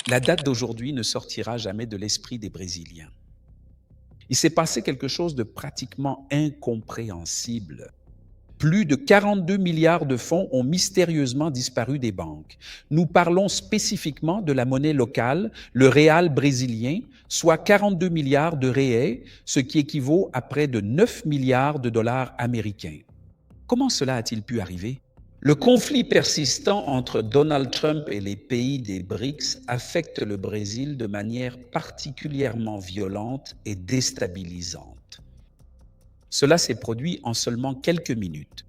La date d'aujourd'hui ne sortira jamais de l'esprit des Brésiliens. Il s'est passé quelque chose de pratiquement incompréhensible. Plus de 42 milliards de fonds ont mystérieusement disparu des banques. Nous parlons spécifiquement de la monnaie locale, le réal brésilien, soit 42 milliards de réais, ce qui équivaut à près de 9 milliards de dollars américains. Comment cela a-t-il pu arriver? Le conflit persistant entre Donald Trump et les pays des BRICS affecte le Brésil de manière particulièrement violente et déstabilisante. Cela s'est produit en seulement quelques minutes.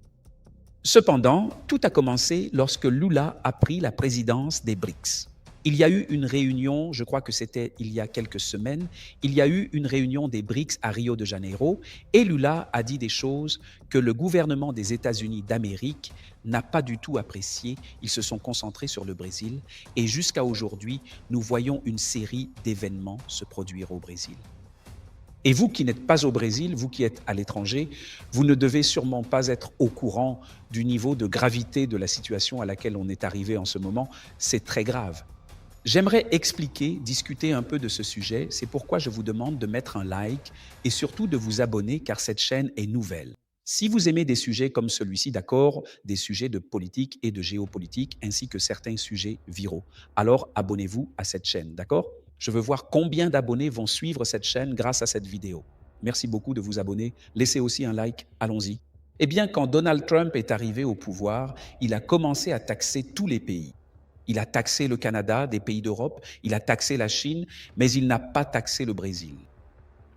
Cependant, tout a commencé lorsque Lula a pris la présidence des BRICS. Il y a eu une réunion, je crois que c'était il y a quelques semaines, il y a eu une réunion des BRICS à Rio de Janeiro et Lula a dit des choses que le gouvernement des États-Unis d'Amérique n'a pas du tout appréciées. Ils se sont concentrés sur le Brésil et jusqu'à aujourd'hui, nous voyons une série d'événements se produire au Brésil. Et vous qui n'êtes pas au Brésil, vous qui êtes à l'étranger, vous ne devez sûrement pas être au courant du niveau de gravité de la situation à laquelle on est arrivé en ce moment. C'est très grave. J'aimerais expliquer, discuter un peu de ce sujet. C'est pourquoi je vous demande de mettre un like et surtout de vous abonner car cette chaîne est nouvelle. Si vous aimez des sujets comme celui-ci, d'accord, des sujets de politique et de géopolitique, ainsi que certains sujets viraux, alors abonnez-vous à cette chaîne, d'accord? Je veux voir combien d'abonnés vont suivre cette chaîne grâce à cette vidéo. Merci beaucoup de vous abonner. Laissez aussi un like, allons-y. Eh bien, quand Donald Trump est arrivé au pouvoir, il a commencé à taxer tous les pays. Il a taxé le Canada, des pays d'Europe, il a taxé la Chine, mais il n'a pas taxé le Brésil.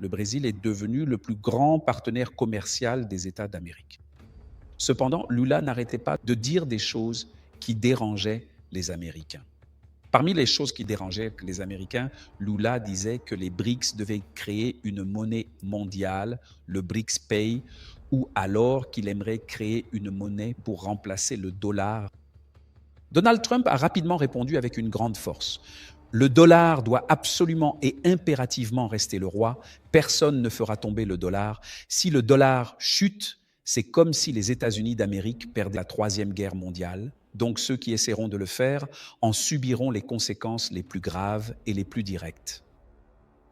Le Brésil est devenu le plus grand partenaire commercial des États d'Amérique. Cependant, Lula n'arrêtait pas de dire des choses qui dérangeaient les Américains. Parmi les choses qui dérangeaient les Américains, Lula disait que les BRICS devaient créer une monnaie mondiale, le BRICS Pay, ou alors qu'il aimerait créer une monnaie pour remplacer le dollar. Donald Trump a rapidement répondu avec une grande force. Le dollar doit absolument et impérativement rester le roi. Personne ne fera tomber le dollar. Si le dollar chute, c'est comme si les États-Unis d'Amérique perdaient la Troisième Guerre mondiale. Donc ceux qui essaieront de le faire en subiront les conséquences les plus graves et les plus directes.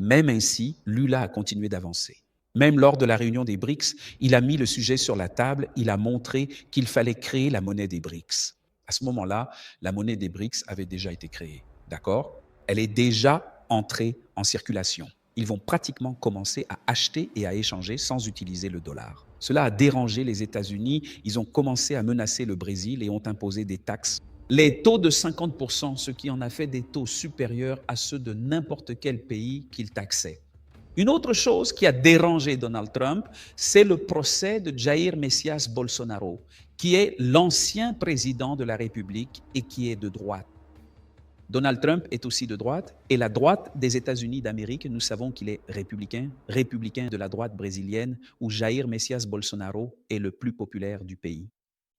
Même ainsi, Lula a continué d'avancer. Même lors de la réunion des BRICS, il a mis le sujet sur la table, il a montré qu'il fallait créer la monnaie des BRICS. À ce moment-là, la monnaie des BRICS avait déjà été créée, d'accord? Elle est déjà entrée en circulation. Ils vont pratiquement commencer à acheter et à échanger sans utiliser le dollar. Cela a dérangé les États-Unis. Ils ont commencé à menacer le Brésil et ont imposé des taxes. Les taux de 50%, ce qui en a fait des taux supérieurs à ceux de n'importe quel pays qu'ils taxaient. Une autre chose qui a dérangé Donald Trump, c'est le procès de Jair Messias Bolsonaro, qui est l'ancien président de la République et qui est de droite. Donald Trump est aussi de droite et la droite des États-Unis d'Amérique, nous savons qu'il est républicain de la droite brésilienne où Jair Messias Bolsonaro est le plus populaire du pays.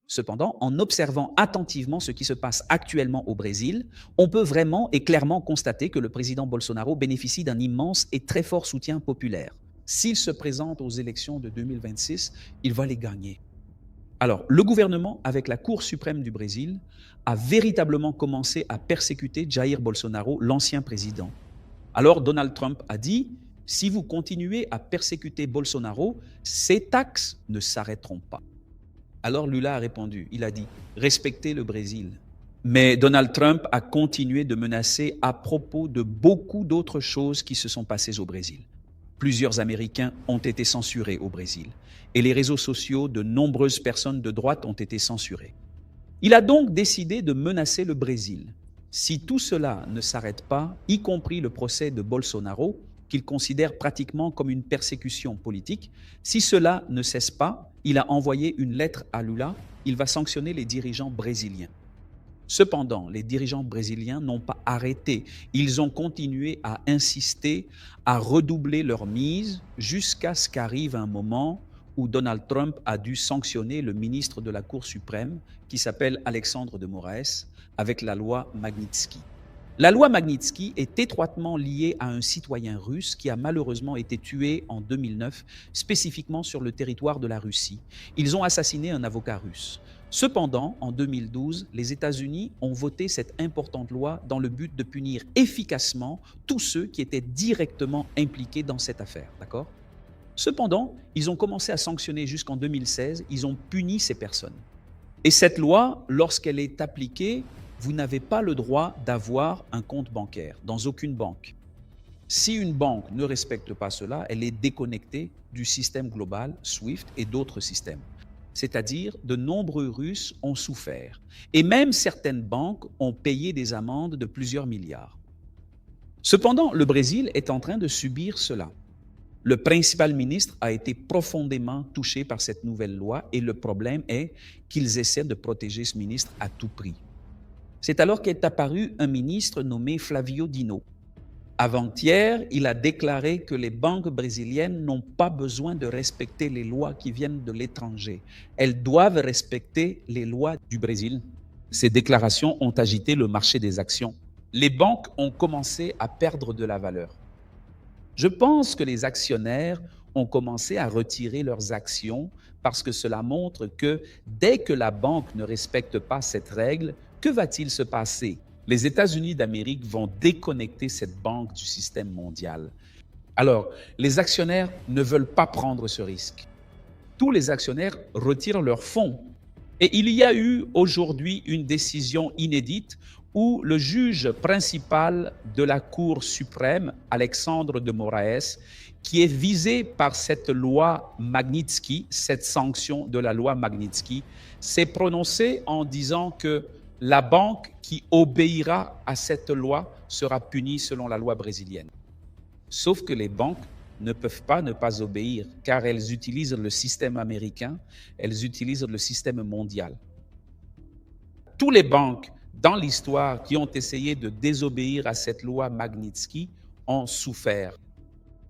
Cependant, en observant attentivement ce qui se passe actuellement au Brésil, on peut vraiment et clairement constater que le président Bolsonaro bénéficie d'un immense et très fort soutien populaire. S'il se présente aux élections de 2026, il va les gagner. Alors, le gouvernement, avec la Cour suprême du Brésil, a véritablement commencé à persécuter Jair Bolsonaro, l'ancien président. Alors, Donald Trump a dit, si vous continuez à persécuter Bolsonaro, ces taxes ne s'arrêteront pas. Alors Lula a répondu, il a dit, respectez le Brésil. Mais Donald Trump a continué de menacer à propos de beaucoup d'autres choses qui se sont passées au Brésil. Plusieurs Américains ont été censurés au Brésil et les réseaux sociaux de nombreuses personnes de droite ont été censurés. Il a donc décidé de menacer le Brésil. Si tout cela ne s'arrête pas, y compris le procès de Bolsonaro, qu'il considère pratiquement comme une persécution politique, si cela ne cesse pas, il a envoyé une lettre à Lula, il va sanctionner les dirigeants brésiliens. Cependant, les dirigeants brésiliens n'ont pas arrêté. Ils ont continué à insister, à redoubler leur mise jusqu'à ce qu'arrive un moment où Donald Trump a dû sanctionner le ministre de la Cour suprême qui s'appelle Alexandre de Moraes avec la loi Magnitsky. La loi Magnitsky est étroitement liée à un citoyen russe qui a malheureusement été tué en 2009, spécifiquement sur le territoire de la Russie. Ils ont assassiné un avocat russe. Cependant, en 2012, les États-Unis ont voté cette importante loi dans le but de punir efficacement tous ceux qui étaient directement impliqués dans cette affaire. D'accord ? Cependant, ils ont commencé à sanctionner jusqu'en 2016, ils ont puni ces personnes. Et cette loi, lorsqu'elle est appliquée, vous n'avez pas le droit d'avoir un compte bancaire dans aucune banque. Si une banque ne respecte pas cela, elle est déconnectée du système global SWIFT et d'autres systèmes. C'est-à-dire, de nombreux Russes ont souffert. Et même certaines banques ont payé des amendes de plusieurs milliards. Cependant, le Brésil est en train de subir cela. Le principal ministre a été profondément touché par cette nouvelle loi et le problème est qu'ils essaient de protéger ce ministre à tout prix. C'est alors qu'est apparu un ministre nommé Flavio Dino. Avant-hier, il a déclaré que les banques brésiliennes n'ont pas besoin de respecter les lois qui viennent de l'étranger. Elles doivent respecter les lois du Brésil. Ces déclarations ont agité le marché des actions. Les banques ont commencé à perdre de la valeur. Je pense que les actionnaires ont commencé à retirer leurs actions parce que cela montre que dès que la banque ne respecte pas cette règle, que va-t-il se passer? Les États-Unis d'Amérique vont déconnecter cette banque du système mondial. Alors, les actionnaires ne veulent pas prendre ce risque. Tous les actionnaires retirent leurs fonds. Et il y a eu aujourd'hui une décision inédite où le juge principal de la Cour suprême, Alexandre de Moraes, qui est visé par cette loi Magnitsky, cette sanction de la loi Magnitsky, s'est prononcé en disant que la banque qui obéira à cette loi sera punie selon la loi brésilienne. Sauf que les banques ne peuvent pas ne pas obéir, car elles utilisent le système américain, elles utilisent le système mondial. Toutes les banques dans l'histoire qui ont essayé de désobéir à cette loi Magnitsky ont souffert.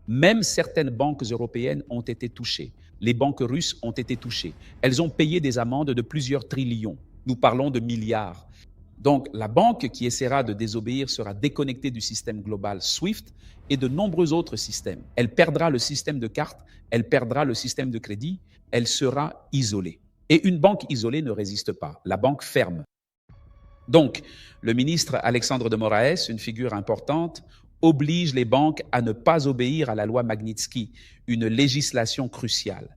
Même certaines banques européennes ont été touchées. Les banques russes ont été touchées. Elles ont payé des amendes de plusieurs trillions. Nous parlons de milliards. Donc, la banque qui essaiera de désobéir sera déconnectée du système global SWIFT et de nombreux autres systèmes. Elle perdra le système de carte, elle perdra le système de crédit, elle sera isolée. Et une banque isolée ne résiste pas. La banque ferme. Donc, le ministre Alexandre de Moraes, une figure importante, oblige les banques à ne pas obéir à la loi Magnitsky, une législation cruciale.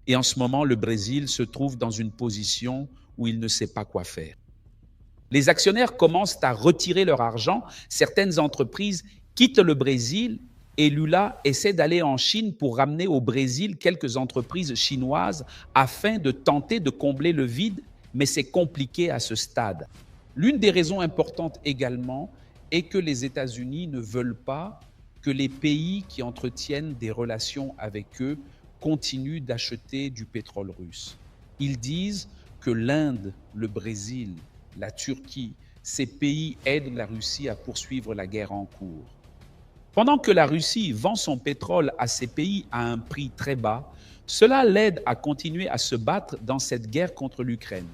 Et en ce moment, le Brésil se trouve dans une position où il ne sait pas quoi faire. Les actionnaires commencent à retirer leur argent. Certaines entreprises quittent le Brésil et Lula essaie d'aller en Chine pour ramener au Brésil quelques entreprises chinoises afin de tenter de combler le vide, mais c'est compliqué à ce stade. L'une des raisons importantes également est que les États-Unis ne veulent pas que les pays qui entretiennent des relations avec eux continuent d'acheter du pétrole russe. Ils disent que l'Inde, le Brésil, la Turquie, ces pays aident la Russie à poursuivre la guerre en cours. Pendant que la Russie vend son pétrole à ces pays à un prix très bas, cela l'aide à continuer à se battre dans cette guerre contre l'Ukraine.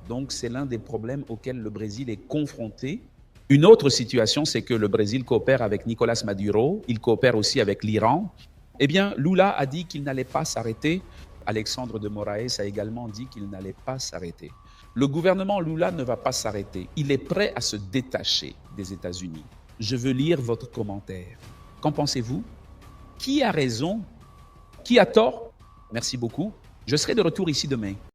Donc, c'est l'un des problèmes auxquels le Brésil est confronté. Une autre situation, c'est que le Brésil coopère avec Nicolás Maduro, il coopère aussi avec l'Iran. Eh bien, Lula a dit qu'il n'allait pas s'arrêter. Alexandre de Moraes a également dit qu'il n'allait pas s'arrêter. Le gouvernement Lula ne va pas s'arrêter. Il est prêt à se détacher des États-Unis. Je veux lire votre commentaire. Qu'en pensez-vous? Qui a raison? Qui a tort? Merci beaucoup. Je serai de retour ici demain.